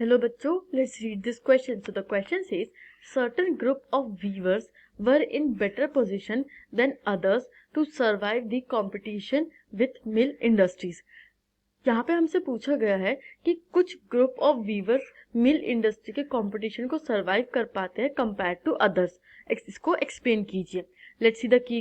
Hello बच्चों, let's read this question. So the question says, certain group of weavers were in better position than others to survive the competition with mill industries. यहाँ पे हमसे पूछा गया है कि कुछ group of viewers mill industry के कंपटीशन को सरवाइव कर पाते हैं कंपेयर टू अदर्स. इसको एक्सप्लेन कीजिए. Let's see the key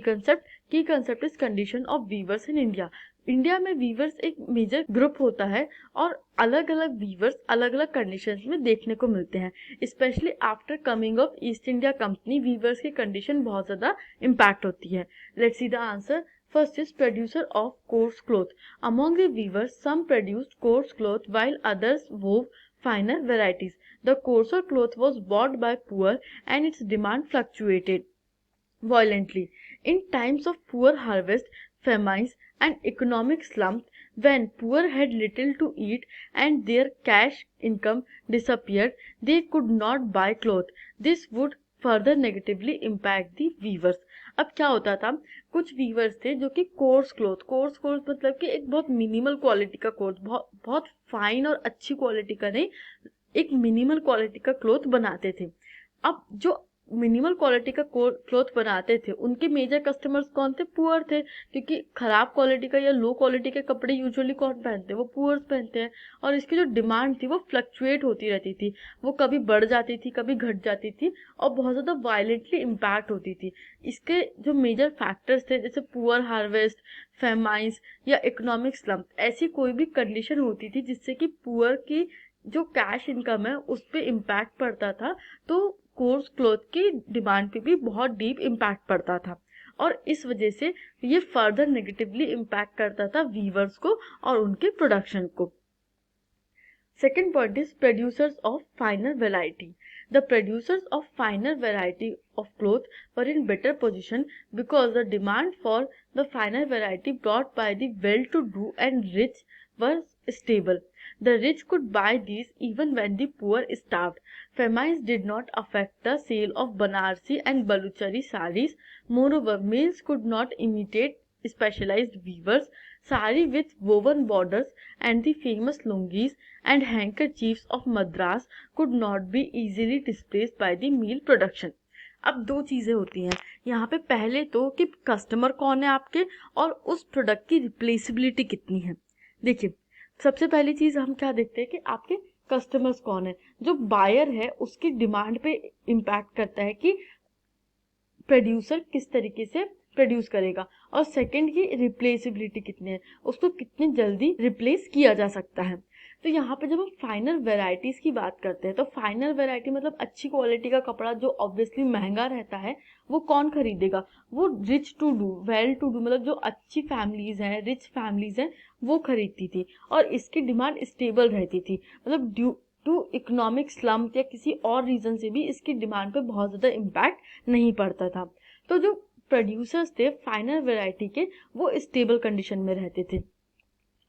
concept is condition of viewers in India. India में वीवर्स एक मेजर ग्रुप होता है और अलग अलग वीवर्स अलग अलग कंडीशंस में देखने को मिलते हैं. Specially after coming of East India Company weavers की कंडीशन बहुत ज़्यादा इम्पैक्ट होती है. Let's see the answer. First is producer of coarse cloth. Among the weavers, some produced coarse cloth while others wove finer varieties. The coarser cloth was bought by poor and its demand fluctuated violently. In times of poor harvest, famines and economic slump, when poor had little to eat and their cash income disappeared, they could not buy cloth. This would further negatively impact the weavers. अब क्या होता था, कुछ viewers थे जो कि course cloth मतलब कि एक बहुत मिनिमल क्वालिटी का क्लोथ, बहुत फाइन और अच्छी क्वालिटी का नहीं, एक मिनिमल क्वालिटी का क्लोथ बनाते थे. अब जो मिनिमल क्वालिटी का क्लोथ बनाते थे उनके मेजर कस्टमर्स कौन थे? पुअर थे, क्योंकि खराब क्वालिटी का या लो क्वालिटी के कपड़े यूजुअली कौन पहनते हैं? वो पुअर्स पहनते हैं. और इसकी जो डिमांड थी वो फ्लक्चुएट होती रहती थी, वो कभी बढ़ जाती थी कभी घट जाती थी और बहुत ज़्यादा वायलेंटली इम्पैक्ट होती थी. इसके जो मेजर फैक्टर्स थे जैसे पुअर हार्वेस्ट, फेमाइंस या इकोनॉमिक स्लम्प, ऐसी कोई भी कंडीशन होती थी जिससे कि पुअर की जो कैश इनकम है उस पर इम्पैक्ट पड़ता था, तो कोर्स क्लोथ की डिमांड पे भी बहुत डीप इम्पैक्ट पड़ता था और इस वजह से ये फर्दर नेगेटिवली इम्पैक्ट करता था वीवर्स को और उनके प्रोडक्शन को. Second point is producers of finer variety. The producers of finer variety of cloth were in better position because the demand for the finer variety brought by the well-to-do and rich was stable. The rich could buy these even when the poor starved. Famines did not affect the sale of Banarsi and Baluchari saris. Moreover, mills could not imitate specialized weavers. Sari with woven borders and the famous lungis and handkerchiefs of Madras could not be easily displaced by the meal production. अब दो चीज़ें होती हैं यहाँ पे. पहले तो कि कस्टमर कौन है आपके और उस प्रोडक्ट की रिप्लेसिबिलिटी कितनी है. देखिए, सबसे पहली चीज़ हम क्या देखते हैं कि आपके कस्टमर्स कौन है. जो बायर है उसकी डिमांड पे इम्पैक्ट करता है कि प्रोड्यूसर किस तरीके से प्रोड्यूस करेगा. और सेकंड की रिप्लेसिबिलिटी कितनी है, उसको कितनी जल्दी रिप्लेस किया जा सकता है. तो यहाँ पे जब हम फाइनर वेराइटीज़ की बात करते हैं तो फाइनर वेराइटी मतलब अच्छी क्वालिटी का कपड़ा जो ऑब्वियसली महंगा रहता है, वो कौन खरीदेगा? वो rich to do, well to do, मतलब जो अच्छी फैमिलीज़ हैं, रिच फैमिलीज़ हैं, वो खरीदती थी और इसकी डिमांड स्टेबल रहती थी. मतलब ड्यू टू इकोनॉमिक स्लम्प या किसी और रीज़न से भी इसकी डिमांड पे बहुत ज़्यादा इम्पैक्ट नहीं पड़ता था. तो जो प्रोड्यूसर्स थे फाइनर वैरायटी के, वो स्टेबल कंडीशन में रहते थे.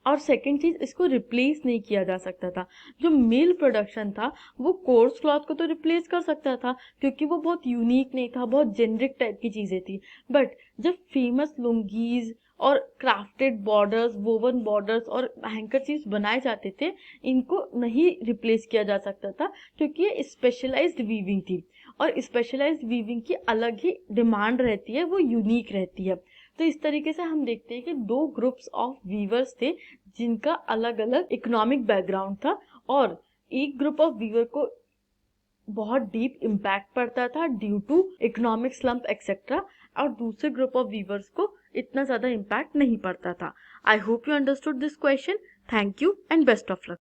और सेकंड चीज़, इसको रिप्लेस नहीं किया जा सकता था. जो मिल प्रोडक्शन था वो कोर्स क्लॉथ को तो रिप्लेस कर सकता था क्योंकि वो बहुत यूनिक नहीं था, बहुत जेनरिक टाइप की चीज़ें थी. बट जब फेमस लुंगीज और क्राफ्टेड बॉर्डर्स, वोवन बॉर्डर्स और हैंकरचीफ्स बनाए जाते थे, इनको नहीं रिप्लेस किया जा सकता था क्योंकि ये स्पेशलाइज्ड वीविंग थी और स्पेशलाइज्ड वीविंग की अलग ही डिमांड रहती है, वो यूनिक रहती है. तो इस तरीके से हम देखते हैं कि दो ग्रुप्स ऑफ वीवर्स थे जिनका अलग अलग इकोनॉमिक बैकग्राउंड था और एक ग्रुप ऑफ वीवर को बहुत डीप इम्पैक्ट पड़ता था due to economic slump etcetera और दूसरे ग्रुप ऑफ वीवर्स को इतना ज़्यादा इम्पैक्ट नहीं पड़ता था. I hope you understood this question. Thank you and best of luck.